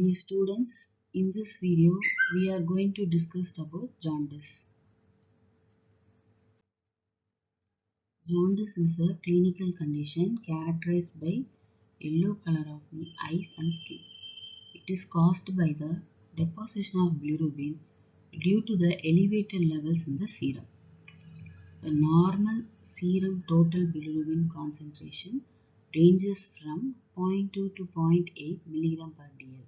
Dear students, in this video we are going to discuss about jaundice. Jaundice is a clinical condition characterized by yellow color of the eyes and skin. It is caused by the deposition of bilirubin due to the elevated levels in the serum. The normal serum total bilirubin concentration ranges from 0.2 to 0.8 mg per dl.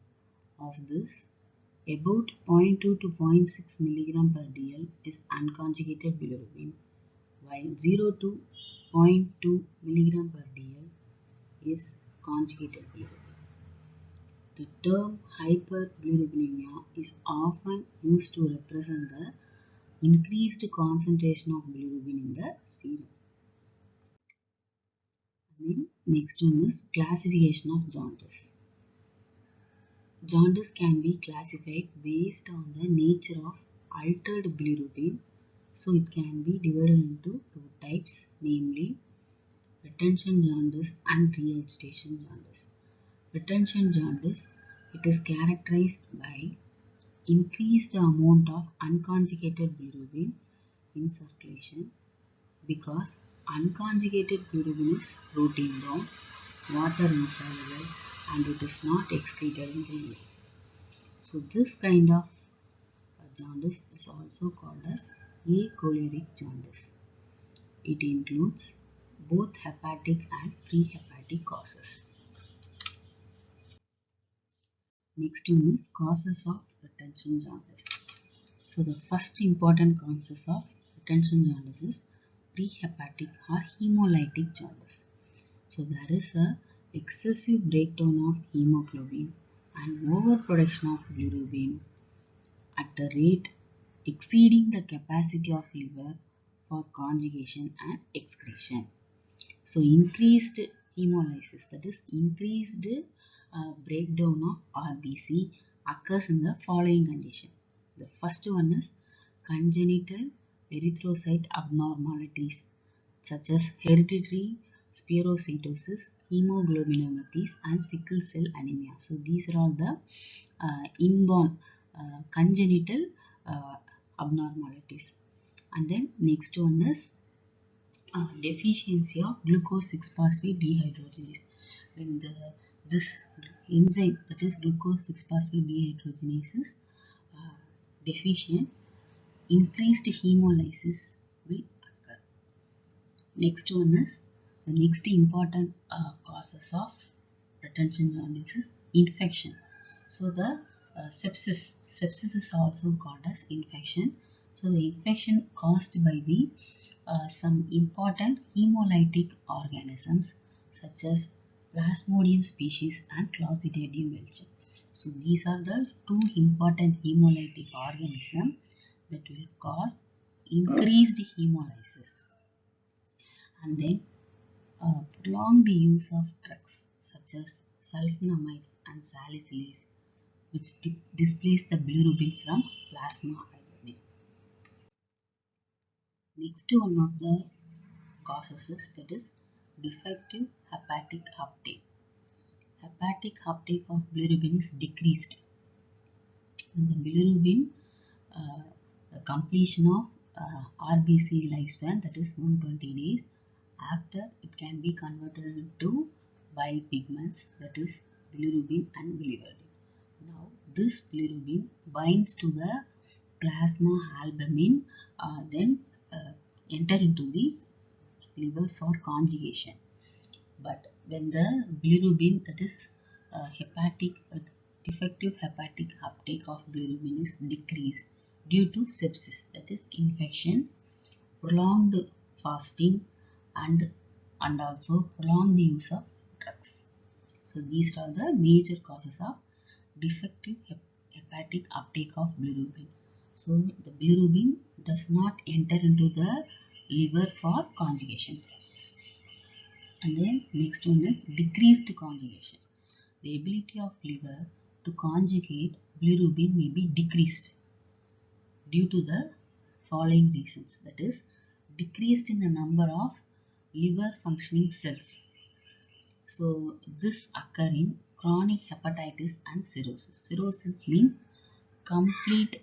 Of this, about 0.2 to 0.6 mg per dl is unconjugated bilirubin, while 0 to 0.2 mg per dl is conjugated bilirubin. The term hyperbilirubinemia is often used to represent the increased concentration of bilirubin in the serum. Next one is classification of jaundice. Jaundice can be classified based on the nature of altered bilirubin. So it can be divided into two types, namely retention jaundice and reagitation jaundice. Retention jaundice, it is characterized by increased amount of unconjugated bilirubin in circulation because unconjugated bilirubin is protein bound, water insoluble, and it is not excreted in the urine. So this kind of jaundice is also called as acholeric jaundice. It includes both hepatic and prehepatic causes. Next one is causes of retention jaundice. So the first important causes of retention jaundice is prehepatic or hemolytic jaundice. So there is a excessive breakdown of hemoglobin and overproduction of bilirubin at the rate exceeding the capacity of liver for conjugation and excretion. So increased hemolysis, that is increased breakdown of RBC occurs in the following condition. The first one is congenital erythrocyte abnormalities such as hereditary spherocytosis, hemoglobinopathies, and sickle cell anemia. So these are all the inborn congenital abnormalities. And then next one is deficiency of glucose 6-phosphate dehydrogenase. When this enzyme, that is glucose 6-phosphate dehydrogenase, is deficient, increased hemolysis will occur. Next one is the next important causes of retention jaundice is infection. So the sepsis is also called as infection. So the infection caused by the some important hemolytic organisms such as Plasmodium species and Clostridium belchum. So these are the two important hemolytic organisms that will cause increased hemolysis. And then prolonged use of drugs such as sulfonamides and salicylates, which displace the bilirubin from plasma albumin. Next one of the causes is, that is defective hepatic uptake. Hepatic uptake of bilirubin is decreased. And the bilirubin, the completion of RBC lifespan, that is 120 days. After it can be converted into bile pigments, that is bilirubin and biliverdin. Now this bilirubin binds to the plasma albumin, then enter into the liver for conjugation. But when the bilirubin, that is defective hepatic uptake of bilirubin is decreased due to sepsis, that is infection, prolonged fasting, and also prolonged use of drugs. So these are the major causes of defective hepatic uptake of bilirubin. So the bilirubin does not enter into the liver for conjugation process. And then next one is decreased conjugation. The ability of liver to conjugate bilirubin may be decreased due to the following reasons, that is decreased in the number of liver functioning cells. So this occur in chronic hepatitis and cirrhosis. Cirrhosis means complete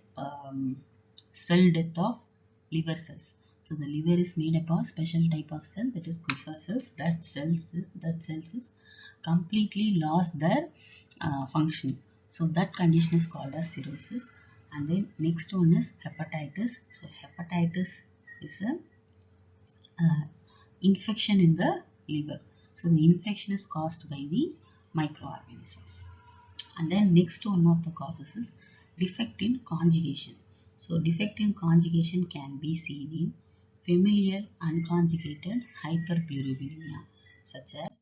cell death of liver cells. So the liver is made up of special type of cell, that is Kupffer cells. That cells is completely lost their function. So that condition is called as cirrhosis. And then next one is hepatitis. So hepatitis is a infection in the liver. So the infection is caused by the microorganisms. And then next one of the causes is defect in conjugation. So defect in conjugation can be seen in familial unconjugated hyperbilirubinemia, such as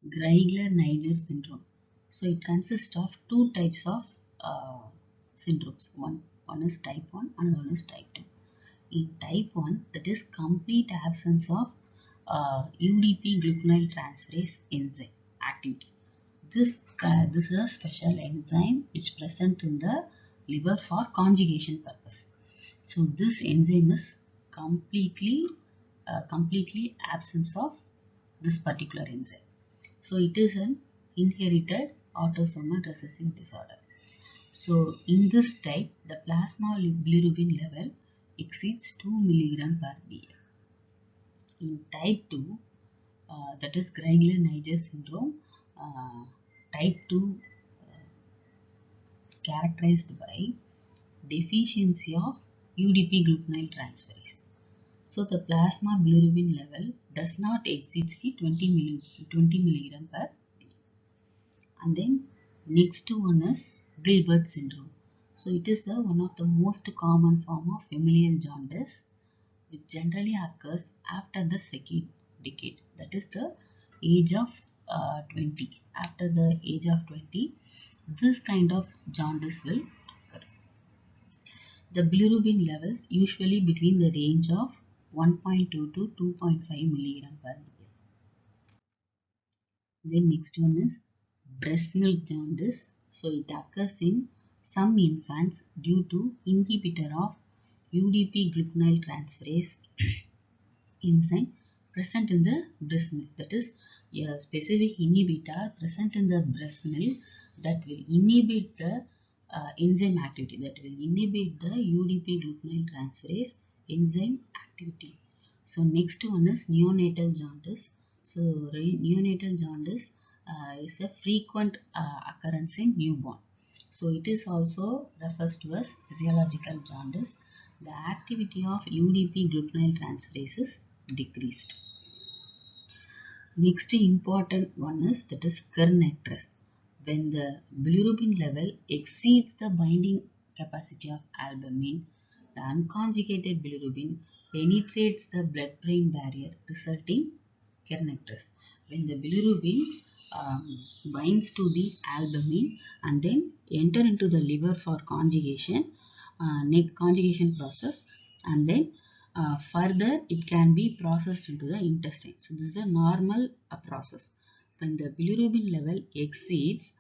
Greigler-Niger syndrome. So it consists of two types of syndromes. One is type 1 and one is type 2. In type 1, that is complete absence of UDP gluconyl transferase enzyme activity. This is a special enzyme which present in the liver for conjugation purpose. So this enzyme is completely absence of this particular enzyme. So it is an inherited autosomal recessive disorder. So in this type, the plasma bilirubin level exceeds 2 mg per dl. In type 2, that is Greigler-Niger syndrome, type 2 is characterized by deficiency of UDP gluconyl transferase. So the plasma bilirubin level does not exceed 20 mg per dl. And then next one is Gilbert syndrome. So it is one of the most common form of familial jaundice, which generally occurs after the second decade, that is the age of 20. After the age of 20, this kind of jaundice will occur. The bilirubin levels usually between the range of 1.2 to 2.5 mg per dl. Then next one is breast milk jaundice. So it occurs in some infants due to inhibitor of UDP gluconyl transferase enzyme present in the breast milk. That is a specific inhibitor present in the breast milk that will inhibit the enzyme activity, that will inhibit the UDP gluconyl transferase enzyme activity. So next one is neonatal jaundice. So neonatal jaundice is a frequent occurrence in newborn. So it is also refers to as physiological jaundice. The activity of UDP gluconyl transferase is decreased. Next important one is, that is Kernicterus. When the bilirubin level exceeds the binding capacity of albumin, the unconjugated bilirubin penetrates the blood-brain barrier, resulting Kernicterus. When the bilirubin binds to the albumin and then enter into the liver for conjugation process, and then further it can be processed into the intestine. So this is a normal process. When the bilirubin level exceeds,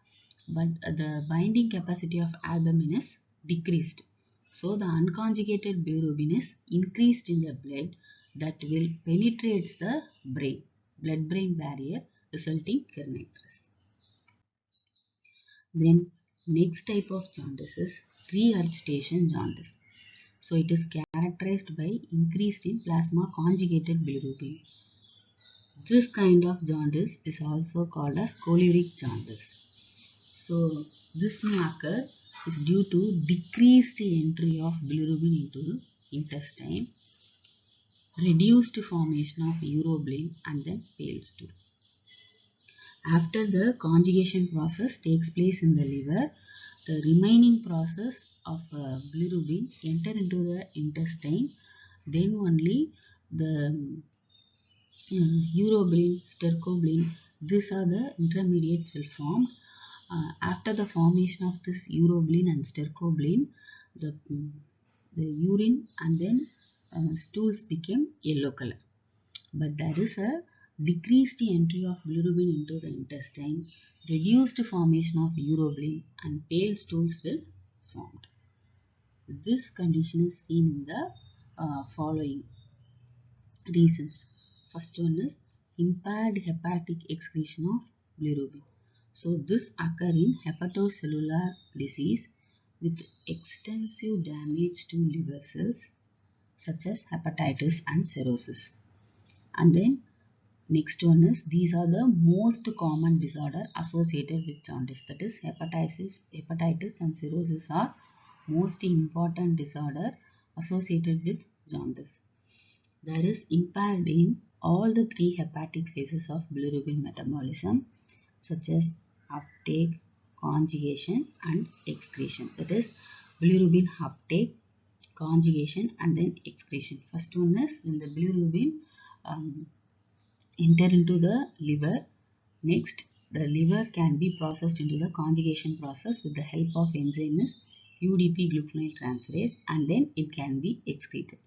but the binding capacity of albumin is decreased, so the unconjugated bilirubin is increased in the blood, that will penetrates the blood-brain barrier, resulting Kernicterus. Then next type of jaundice is regurgitation jaundice. So it is characterized by increased in plasma conjugated bilirubin. This kind of jaundice is also called as choleric jaundice. So this may occur is due to decreased entry of bilirubin into the intestine, reduced formation of urobilin, and then pale stool. After the conjugation process takes place in the liver, the remaining process of bilirubin enter into the intestine, then only the urobilin, stercobilin, these are the intermediates will form. After the formation of this urobilin and stercobilin, the urine and then stools became yellow color. But there is a decreased entry of bilirubin into the intestine, reduced formation of urobilin, and pale stools will formed. This condition is seen in the following reasons. First one is impaired hepatic excretion of bilirubin. So this occur in hepatocellular disease with extensive damage to liver cells such as hepatitis and cirrhosis. And then next one is, these are the most common disorder associated with jaundice. That is hepatitis and cirrhosis are most important disorder associated with jaundice. There is impaired in all the three hepatic phases of bilirubin metabolism such as uptake, conjugation and excretion. That is bilirubin uptake, conjugation and then excretion. First one is when the bilirubin enter into the liver. Next, the liver can be processed into the conjugation process with the help of enzyme UDP glucuronide transferase, and then it can be excreted.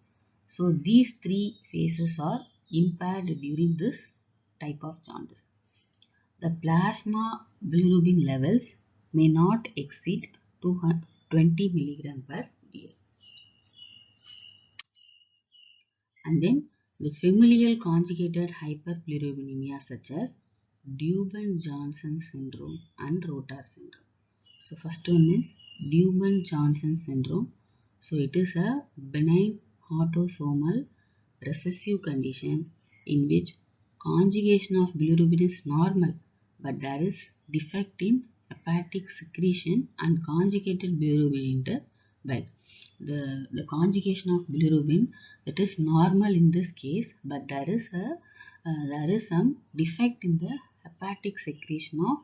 So these three phases are impaired during this type of jaundice. The plasma bilirubin levels may not exceed 220 mg per dl. And then the familial conjugated hyperbilirubinemia such as Dubin-Johnson syndrome and Rotar syndrome. So first one is Dubin-Johnson syndrome. So it is a benign autosomal recessive condition in which conjugation of bilirubin is normal, but there is defect in hepatic secretion and conjugated bilirubin into bile. The conjugation of bilirubin, that is normal in this case, but there is some defect in the hepatic secretion of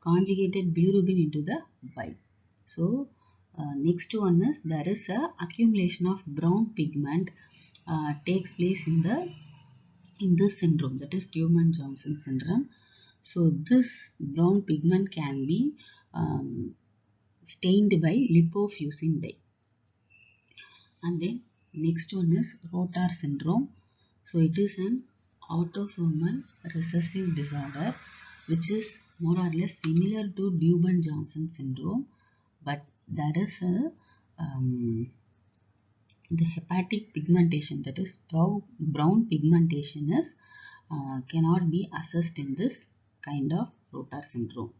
conjugated bilirubin into the bile. So next one is, there is a accumulation of brown pigment takes place in this syndrome, that is Dubin-Johnson syndrome. So this brown pigment can be stained by lipofuscin dye. And then next one is Rotar syndrome. So it is an autosomal recessive disorder which is more or less similar to Dubin-Johnson syndrome, but there is a the hepatic pigmentation, that is brown pigmentation is cannot be assessed in this kind of Rotar syndrome.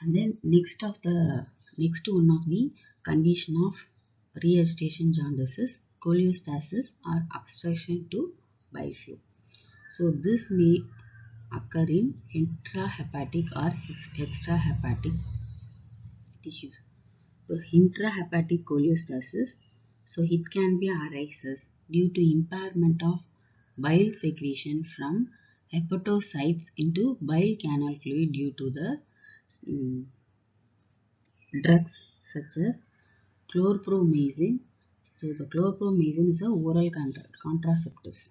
And then next one of the condition of reagitation jaundice is cholestasis or obstruction to bile flow. So this may occur in intrahepatic or extrahepatic tissues. So intrahepatic cholestasis, so it can be arises due to impairment of bile secretion from hepatocytes into bile canal fluid due to the drugs such as chlorpromazine. So the chlorpromazine is a oral contraceptives.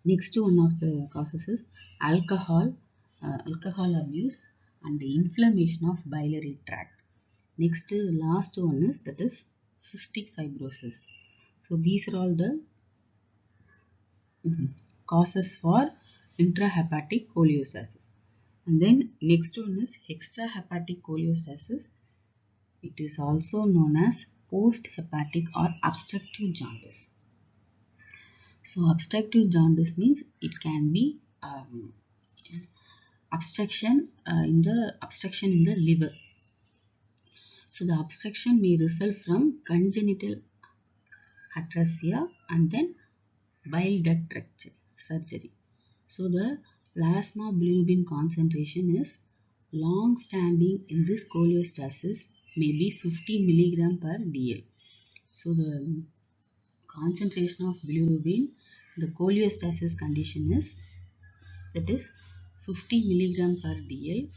Next one of the causes is alcohol abuse and the inflammation of biliary tract. Next, last one is, that is cystic fibrosis. So these are all the causes for intrahepatic cholestasis. And then next one is extrahepatic cholestasis. It is also known as post-hepatic or obstructive jaundice. So obstructive jaundice means it can be obstruction in the liver. So the obstruction may result from congenital atresia and then bile duct surgery. So the plasma bilirubin concentration is long standing in this cholestasis may be 50 mg per dl. So the concentration of bilirubin, the cholestasis condition is, that is 50 mg per dl.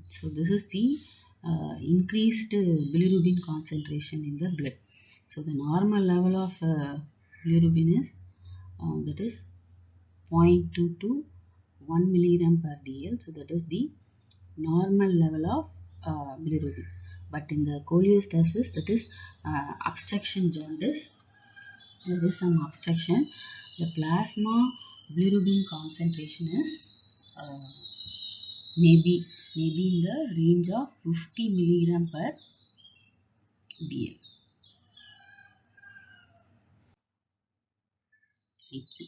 So this is the increased bilirubin concentration in the blood. So the normal level of bilirubin is that is 0.2 to 1 milligram per dl. So that is the normal level of bilirubin. But in the cholestasis, that is obstruction jaundice, there is some obstruction. The plasma bilirubin concentration is maybe in the range of 50 milligram per dl. Thank you.